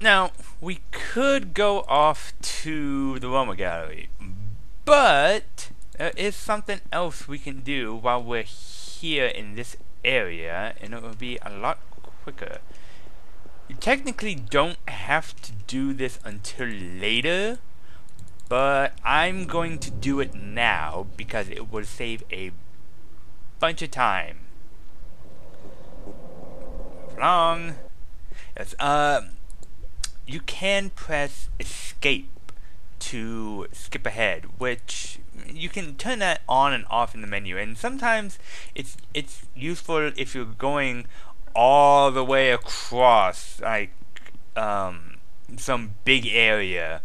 Now, we could go off to the Roma Gallery, but there is something else we can do while we're here in this area, and it will be a lot quicker. You technically don't have to do this until later, but I'm going to do it now because it will save a bunch of time. Long. Yes, you can press escape to skip ahead, which you can turn that on and off in the menu, and sometimes it's useful if you're going all the way across like some big area.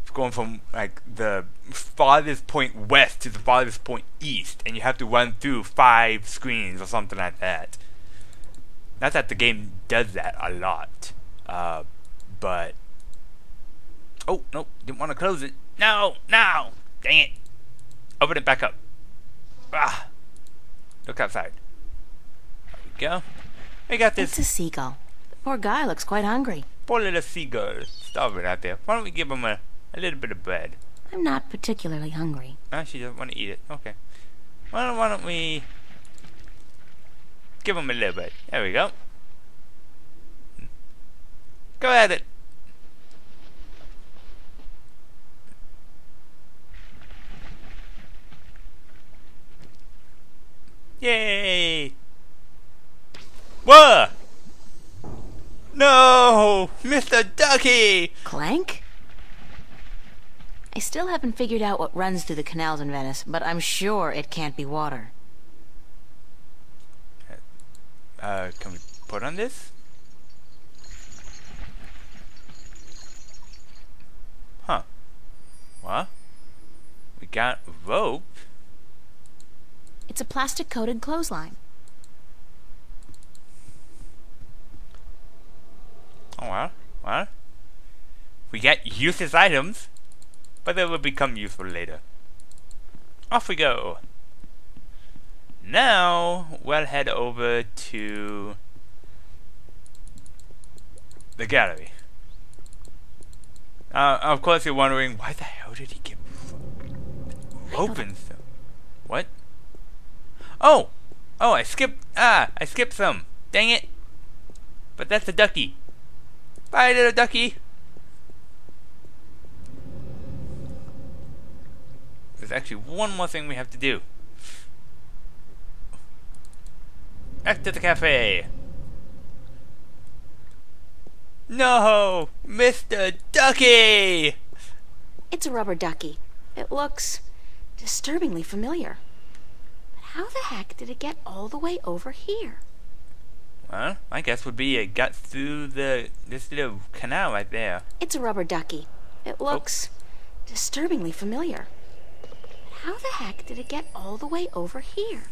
It's going from like the farthest point west to the farthest point east, and you have to run through 5 screens or something like that. Not that the game does that a lot, but oh nope, didn't want to close it. No, dang it! Open it back up. Ah, look outside. There we go. We got this. It's a seagull. The poor guy looks quite hungry. Poor little seagull, starving out there. Why don't we give him a little bit of bread? I'm not particularly hungry. Ah, she doesn't want to eat it. Okay. Why don't we give him a little bit? There we go. Go at it. Yay! Whoa! No! Mr. Ducky! Clank? I still haven't figured out what runs through the canals in Venice, but I'm sure it can't be water. Can we put on this? Huh. What? We got rope? It's a plastic-coated clothesline. Oh well. We get useless items, but they will become useful later. Off we go. Now we'll head over to the gallery. Of course you're wondering, why the hell did he get rope and stuff? What? Oh, I skipped some. Dang it. But that's a ducky. Bye, little ducky. There's actually one more thing we have to do. Back to the cafe. No, Mr. Ducky! It's a rubber ducky. It looks disturbingly familiar. But how the heck did it get all the way over here? Well, my guess would be it got through this little canal right there. It's a rubber ducky. It looks disturbingly familiar. But how the heck did it get all the way over here?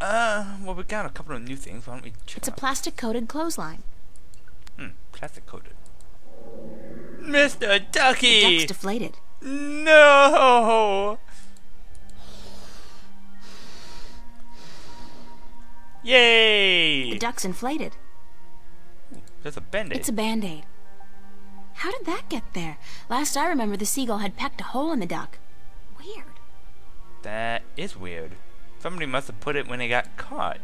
Well, we got a couple of new things. Why don't we check It's a out? plastic-coated clothesline. Plastic coated. Mr. Ducky! The duck's deflated. No! Yay! The duck's inflated. There's a band-aid. It's a band-aid. How did that get there? Last I remember, the seagull had pecked a hole in the duck. Weird. That is weird. Somebody must have put it when they got caught.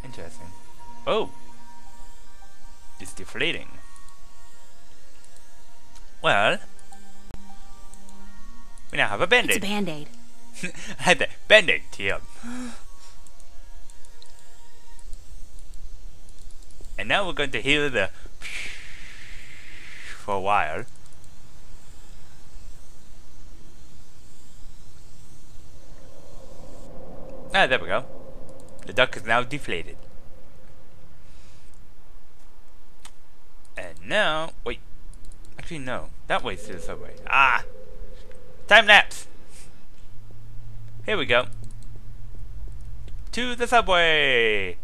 Interesting. Oh! It's deflating. Well, we now have a band-aid. It's a band-aid. I had that band-aid tip. And now we're going to hear the for a while. Ah, there we go. The duck is now deflated. And now, wait. Actually, no. That way's to the subway. Ah! Time lapse! Here we go. To the subway!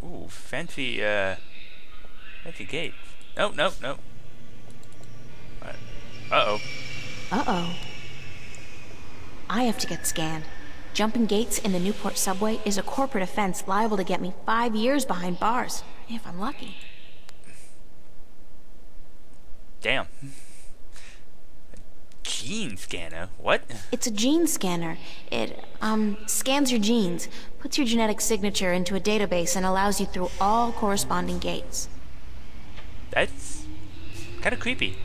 Ooh, fancy gates. Nope. Uh-oh. I have to get scanned. Jumping gates in the Newport subway is a corporate offense liable to get me 5 years behind bars, if I'm lucky. Damn. Gene scanner? What? It's a gene scanner. It, scans your genes, puts your genetic signature into a database, and allows you through all corresponding gates. That's kind of creepy.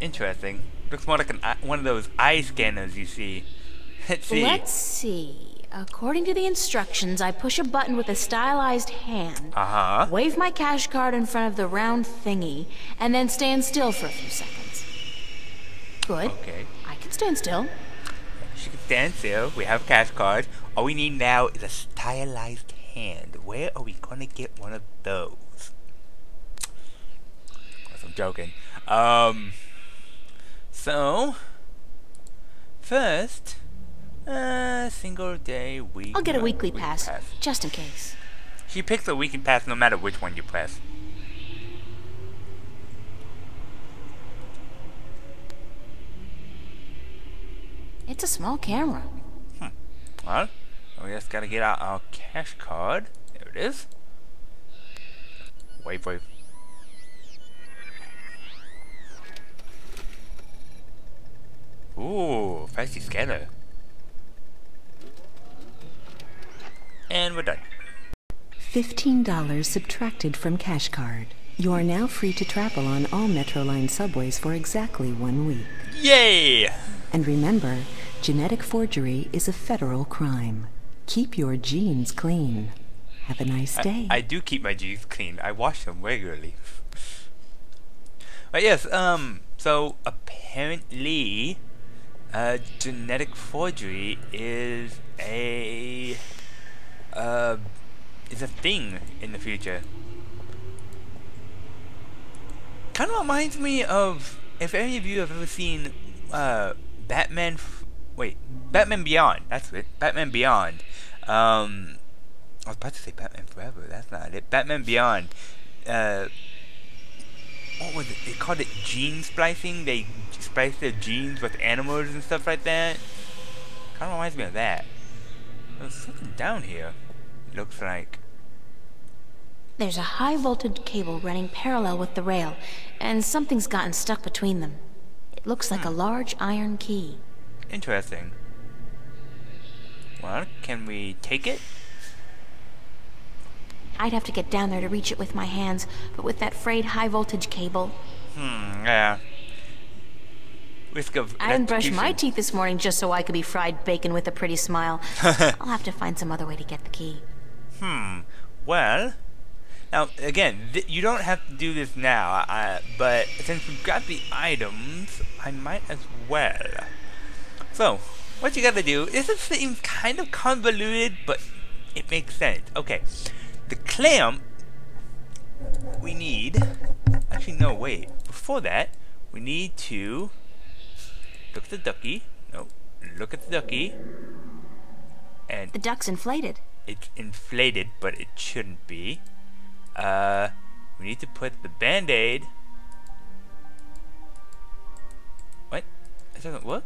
Interesting. Looks more like one of those eye scanners you see. Let's see. According to the instructions, I push a button with a stylized hand, wave my cash card in front of the round thingy, and then stand still for a few seconds. Good. Okay. I can stand still. She can stand still. We have a cash card. All we need now is a stylized hand. Where are we gonna get one of those? I'm joking. So first, single day week. I'll get a weekly pass, just in case. She picks a weekly pass no matter which one you press. It's a small camera. Well, we just gotta get out our cash card. There it is. Wave. Ooh, fancy scanner. And we're done. $15 subtracted from cash card. You are now free to travel on all Metroline subways for exactly 1 week. Yay! And remember, genetic forgery is a federal crime. Keep your genes clean. Have a nice day. I do keep my jeans clean. I wash them regularly. But yes, so apparently, genetic forgery is a thing in the future. Kind of reminds me of, if any of you have ever seen Batman Beyond. That's it. Batman Beyond. I was about to say Batman Forever. That's not it. Batman Beyond. What was it? They called it gene splicing. They splice their genes with animals and stuff like that. Kind of reminds me of that. There's something down here. It looks like. There's a high voltage cable running parallel with the rail, and something's gotten stuck between them. It looks like a large iron key. Interesting. Well, can we take it? I'd have to get down there to reach it with my hands, but with that frayed high voltage cable... Yeah. Risk of I didn't brush my teeth this morning just so I could be fried bacon with a pretty smile. I'll have to find some other way to get the key. Well, now again, you don't have to do this now, but since we've got the items, I might as well. So, what you gotta do, this seems kind of convoluted, but it makes sense. Okay, the clamp we need, actually no, wait, before that, we need to look at the ducky. No, look at the ducky. And the duck's inflated. It's inflated, but it shouldn't be. We need to put the band-aid. What? It doesn't work?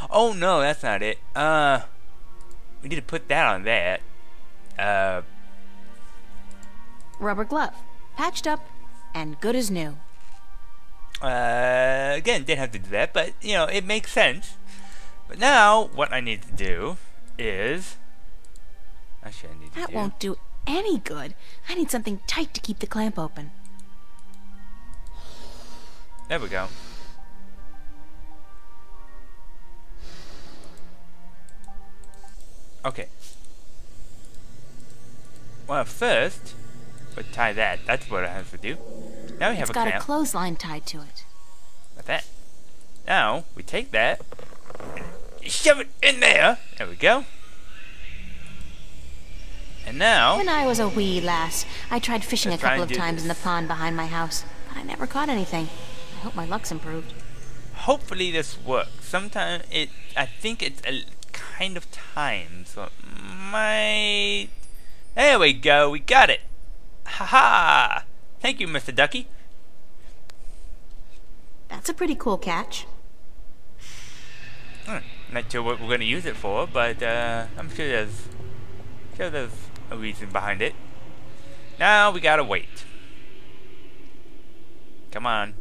Oh no, that's not it. We need to put that on that. Rubber glove. Patched up and good as new. Again, didn't have to do that, but you know, it makes sense. But now, what I need to do is... Actually, I need to That won't do any good. I need something tight to keep the clamp open. There we go. Okay. Well, first, we'll tie that. That's what I have to do. Now we have a clamp. It's got a clothesline tied to it. Like that. Now, we take that and shove it in there. There we go. And now... When I was a wee lass, I tried fishing a couple of times in the pond behind my house, but I never caught anything. I hope my luck's improved. Hopefully this works. Sometimes I think it's a kind of time, so it might... There we go, we got it! Haha! Thank you, Mr. Ducky. That's a pretty cool catch. Not sure what we're going to use it for, but I'm sure there's a reason behind it. Now we gotta wait. Come on.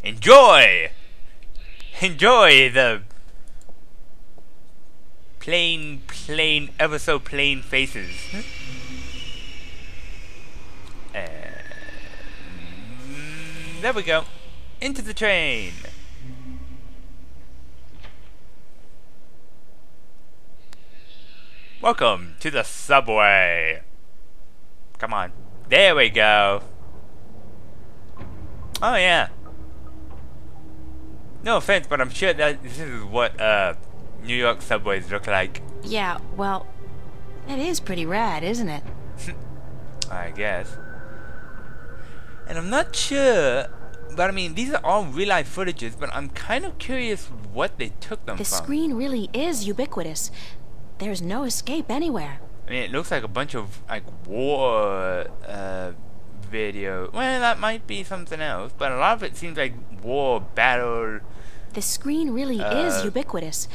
Enjoy! Enjoy the plain, ever so plain faces. And there we go. Into the train. Welcome to the subway. Come on. There we go. Oh yeah. No offense, but I'm sure that this is what New York subways look like. Yeah, well, it is pretty rad, isn't it? I guess. And I'm not sure, but I mean, these are all real-life footages, but I'm kind of curious what they took them from. The screen really is ubiquitous. There's no escape anywhere. I mean, it looks like a bunch of, like, war, video. Well, that might be something else, but a lot of it seems like war, battle. The screen really is ubiquitous.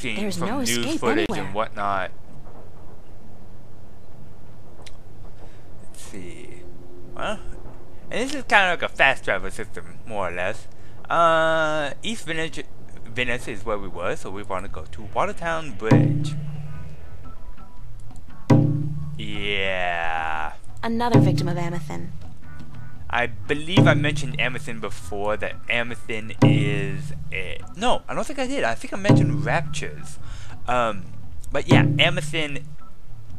There's no escape news footage anywhere. And whatnot. Let's see. Well, and this is kind of like a fast travel system, more or less. East Venice is where we were, so we want to go to Watertown Bridge. Yeah. Another victim of Amethyst. I believe I mentioned Amethyst before, that Amethyst is a... No, I don't think I did. I think I mentioned Raptures. But yeah, Amethyst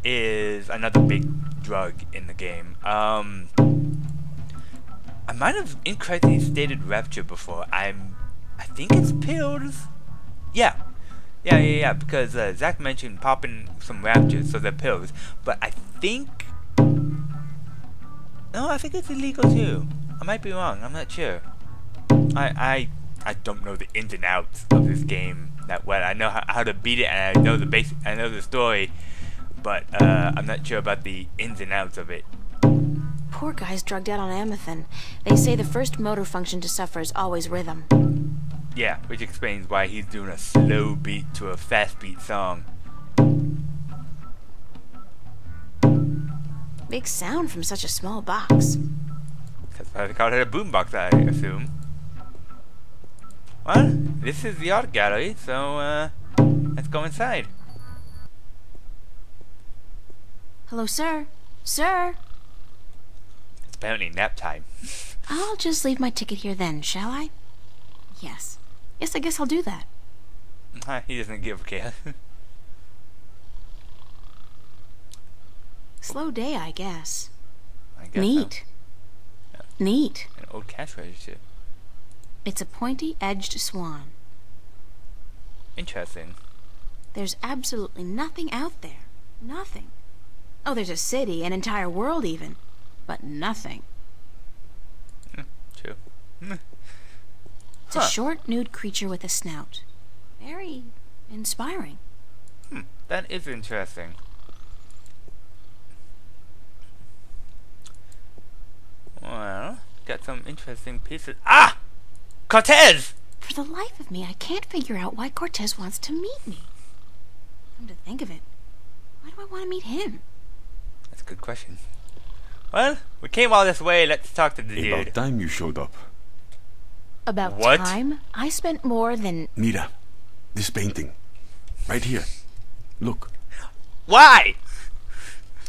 is another big drug in the game. I might have incorrectly stated Rapture before. I think it's pills. Yeah, because Zach mentioned popping some Raptures, so they're pills. But I think... No, I think it's illegal too. I might be wrong. I'm not sure. I don't know the ins and outs of this game that well. I know how to beat it, and I know the basic. I know the story, but I'm not sure about the ins and outs of it. Poor guy's drugged out on Amethyst. They say the first motor function to suffer is always rhythm. Yeah, which explains why he's doing a slow beat to a fast beat song. Big sound from such a small box. That's why they call it a boombox, I assume. Well, this is the art gallery, so let's go inside. Hello, sir. Sir? It's apparently nap time. I'll just leave my ticket here then, shall I? Yes. Yes, I guess I'll do that. He doesn't give a care. Slow day, I guess. I guess Neat. So. Yeah. Neat. An old cash register. It's a pointy-edged swan. Interesting. There's absolutely nothing out there. Nothing. Oh, there's a city, an entire world even. But nothing. True. It's a short, nude creature with a snout. Very inspiring. That is interesting. Well, got some interesting pieces. Ah! Cortez! For the life of me, I can't figure out why Cortez wants to meet me. Come to think of it, why do I want to meet him? That's a good question. Well, we came all this way, let's talk to the dude. About time you showed up. About What? time? I spent more than... Mira, this painting. Right here. Look. Why?